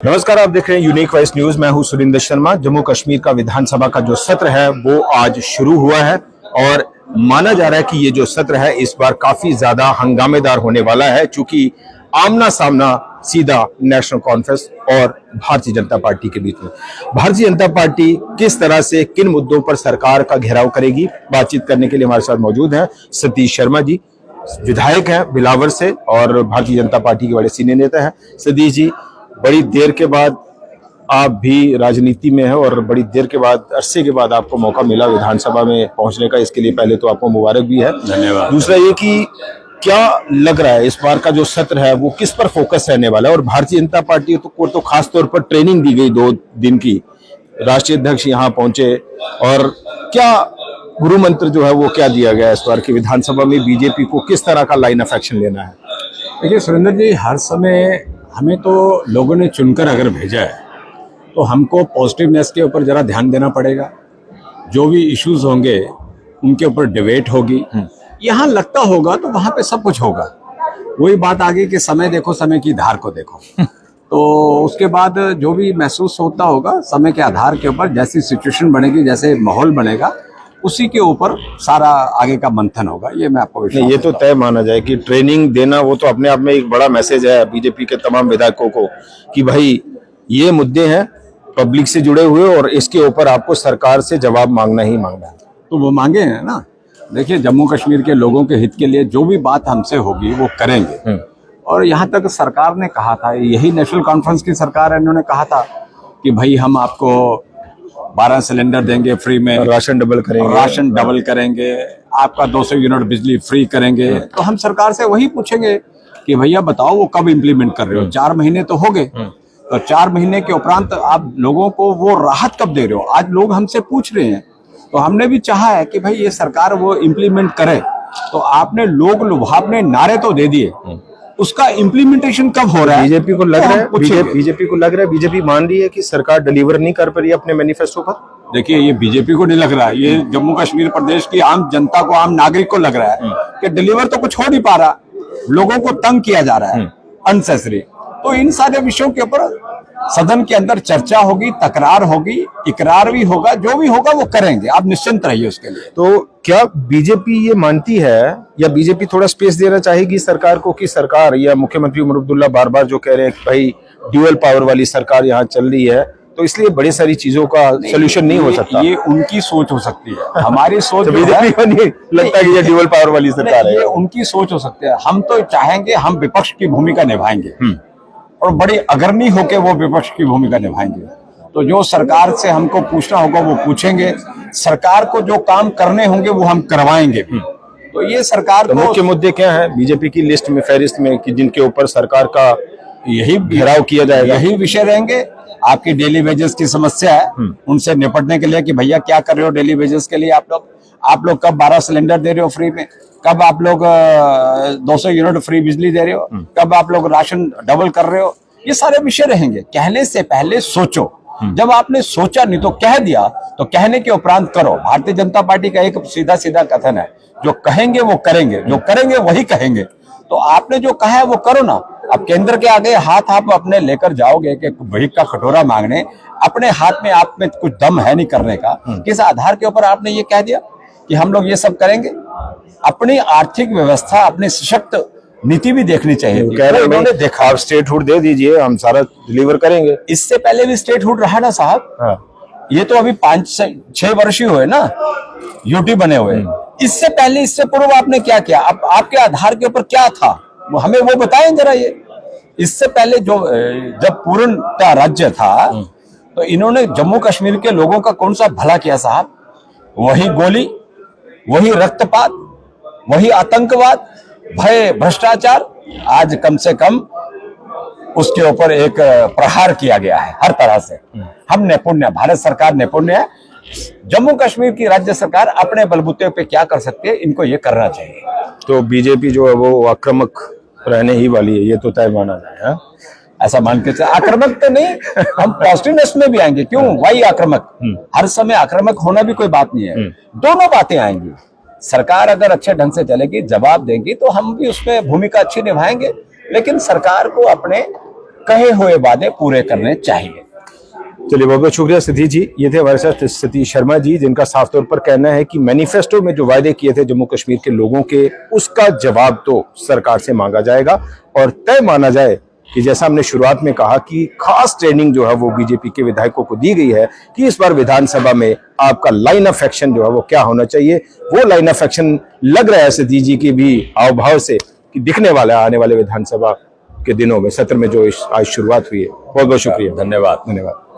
नमस्कार, आप देख रहे हैं यूनिक वॉइस न्यूज। मैं हूं सुरिंदर शर्मा। जम्मू कश्मीर का विधानसभा का जो सत्र है वो आज शुरू हुआ है और माना जा रहा है कि ये जो सत्र है इस बार काफी ज्यादा हंगामेदार होने वाला है, क्योंकि आमना सामना सीधा नेशनल कॉन्फ्रेंस और भारतीय जनता पार्टी के बीच में। भारतीय जनता पार्टी किस तरह से किन मुद्दों पर सरकार का घेराव करेगी, बातचीत करने के लिए हमारे साथ मौजूद हैं सतीश शर्मा जी, विधायक हैं बिलावर से और भारतीय जनता पार्टी के बड़े सीनियर नेता हैं। सतीश जी, बड़ी देर के बाद आप भी राजनीति में हैं और बड़ी देर के बाद, अरसे के बाद आपको मौका मिला विधानसभा में पहुंचने का, इसके लिए पहले तो आपको मुबारक भी है। धन्यवाद। दूसरा ये कि क्या लग रहा है इस बार का जो सत्र है वो किस पर फोकस रहने वाला है, और भारतीय जनता पार्टी को तो खास तौर पर ट्रेनिंग दी गई 2 दिन की, राष्ट्रीय अध्यक्ष यहाँ पहुंचे, और क्या गुरु मंत्र जो है वो क्या दिया गया इस बार की विधानसभा में, बीजेपी को किस तरह का लाइन ऑफ एक्शन लेना है? देखिए सुरेंद्र जी, हर समय हमें तो लोगों ने चुनकर अगर भेजा है तो हमको पॉजिटिवनेस के ऊपर जरा ध्यान देना पड़ेगा। जो भी इश्यूज होंगे उनके ऊपर डिबेट होगी, यहाँ लगता होगा तो वहाँ पे सब कुछ होगा। वही बात आ गई कि समय देखो, समय की धार को देखो। तो उसके बाद जो भी महसूस होता होगा समय के आधार के ऊपर, जैसी सिचुएशन बनेगी, जैसे माहौल बनेगा, उसी के ऊपर सारा आगे का मंथन होगा। ये मैं आपको ये तो तय माना जाए कि ट्रेनिंग देना वो तो अपने आप में एक बड़ा मैसेज है बीजेपी के तमाम विधायकों को कि भाई ये मुद्दे हैं पब्लिक से जुड़े हुए और इसके ऊपर आपको सरकार से जवाब मांगना ही मांगना है। तो वो मांगे हैं ना। देखिए, जम्मू कश्मीर के लोगों के हित के लिए जो भी बात हमसे होगी वो करेंगे। और यहाँ तक सरकार ने कहा था, यही नेशनल कॉन्फ्रेंस की सरकार है, इन्होंने कहा था कि भाई हम आपको 12 सिलेंडर देंगे फ्री में, राशन डबल करेंगे, आपका 200 यूनिट बिजली फ्री करेंगे। तो हम सरकार से वही पूछेंगे कि भैया बताओ वो कब इम्प्लीमेंट कर रहे हो? 4 महीने तो हो गए, तो 4 महीने के उपरांत आप लोगों को वो राहत कब दे रहे हो? आज लोग हमसे पूछ रहे हैं, तो हमने भी चाहा है कि भाई ये सरकार वो इम्प्लीमेंट करे। तो आपने लोग लुभावने नारे तो दे दिए, उसका इम्प्लीमेंटेशन कब हो रहा है? बीजेपी को लग रहा है बीजेपी मान रही है कि सरकार डिलीवर नहीं कर पा रही है अपने मैनिफेस्टो पर। देखिए, ये बीजेपी को नहीं लग रहा है, ये जम्मू कश्मीर प्रदेश की आम जनता को, आम नागरिक को लग रहा है कि डिलीवर तो कुछ हो नहीं पा रहा, लोगों को तंग किया जा रहा है अननेसेसरी। तो इन सारे विषयों के ऊपर सदन के अंदर चर्चा होगी, तकरार होगी, इकरार भी होगा, जो भी होगा वो करेंगे, आप निश्चिंत रहिए उसके लिए। तो क्या बीजेपी ये मानती है या बीजेपी थोड़ा स्पेस देना चाहेगी सरकार को कि सरकार या मुख्यमंत्री उमर अब्दुल्ला बार-बार जो कह रहे हैं कि भाई ड्यूअल पावर वाली सरकार यहाँ चल रही है, तो इसलिए बड़ी सारी चीजों का सोल्यूशन नहीं हो सकता? ये उनकी सोच हो सकती है, हमारी सोच तो बीजेपी को नहीं लगता कि ये ड्यूअल पावर वाली सरकार है? ये उनकी सोच हो सकती है। हम तो चाहेंगे, हम विपक्ष की भूमिका निभाएंगे और बड़ी अग्रणी होकर वो विपक्ष की भूमिका निभाएंगे। तो जो सरकार से हमको पूछना होगा वो पूछेंगे, सरकार को जो काम करने होंगे वो हम करवाएंगे भी। तो ये सरकार तो मुख्य मुद्दे क्या है बीजेपी की लिस्ट में, फहरिस्त में, कि जिनके ऊपर सरकार का यही घेराव किया जाएगा? यही विषय रहेंगे। आपकी डेली वेजेस की समस्या है, उनसे निपटने के लिए कि भैया क्या कर रहे हो डेली वेजेस के लिए? आप लोग कब 12 सिलेंडर दे रहे हो फ्री में? कब आप लोग 200 यूनिट फ्री बिजली दे रहे हो? कब आप लोग राशन डबल कर रहे हो? ये सारे विषय रहेंगे। कहने से पहले सोचो, जब आपने सोचा नहीं तो कह दिया, तो कहने के उपरांत करो। भारतीय जनता पार्टी का एक सीधा सीधा कथन है, जो कहेंगे वो करेंगे, जो करेंगे वही कहेंगे। तो आपने जो कहा है वो करो ना। अब केंद्र के आगे हाथ आप अपने लेकर जाओगे कि भीख का कटोरा मांगने, अपने हाथ में आप में कुछ दम है नहीं करने का, किस आधार के ऊपर आपने ये कह दिया कि हम लोग ये सब करेंगे? अपनी आर्थिक व्यवस्था, अपनी सशक्त नीति भी देखनी चाहिए। उन्होंने देखा, आप स्टेटहुड दे दीजिए, हम सारा डिलीवर करेंगे। इससे पहले भी स्टेटहुड रहा ना साहब। ये तो अभी 5-6 वर्ष ही हुए ना यूटी बने हुए। इससे पहले, इससे पूर्व आपने क्या किया? आपके आधार के ऊपर क्या था हमें वो बताएं जरा। ये इससे पहले जब पूर्णतः राज्य था, तो इन्होंने जम्मू कश्मीर के लोगों का कौन सा भला किया साहब? वही गोली, वही रक्तपात, वही आतंकवाद, भय, भ्रष्टाचार। आज कम से कम उसके ऊपर एक प्रहार किया गया है हर तरह से। हम निपुण है, भारत सरकार निपुण है। जम्मू कश्मीर की राज्य सरकार अपने बलबूते पे क्या कर सकती है, इनको ये करना चाहिए। तो बीजेपी जो है वो आक्रामक रहने ही वाली है, ये तो तय माना जाए। ऐसा मान के चलिए, आक्रामक तो नहीं, हम पॉजिटिवनेस में भी आएंगे। क्यों? वही आक्रामक, हर समय आक्रामक होना भी कोई बात नहीं है। दोनों बातें आएंगी। सरकार अगर अच्छे ढंग से चलेगी, जवाब देगी, तो हम भी उसमें भूमिका अच्छी निभाएंगे। लेकिन सरकार को अपने कहे हुए वादे पूरे करने चाहिए। चलिए, बहुत बहुत शुक्रिया सतीश जी। ये थे हमारे साथ सतीश शर्मा जी, जिनका साफ तौर पर कहना है कि मैनिफेस्टो में जो वायदे किए थे जम्मू कश्मीर के लोगों के, उसका जवाब तो सरकार से मांगा जाएगा और तय माना जाए कि जैसा हमने शुरुआत में कहा कि खास ट्रेनिंग जो है वो बीजेपी के विधायकों को दी गई है कि इस बार विधानसभा में आपका लाइन ऑफ एक्शन जो है वो क्या होना चाहिए। वो लाइन ऑफ एक्शन लग रहा है सतीश जी की भी हाव भाव से कि दिखने वाला है आने वाले विधानसभा के दिनों में, सत्र में जो आज शुरुआत हुई है। बहुत बहुत शुक्रिया, धन्यवाद। धन्यवाद।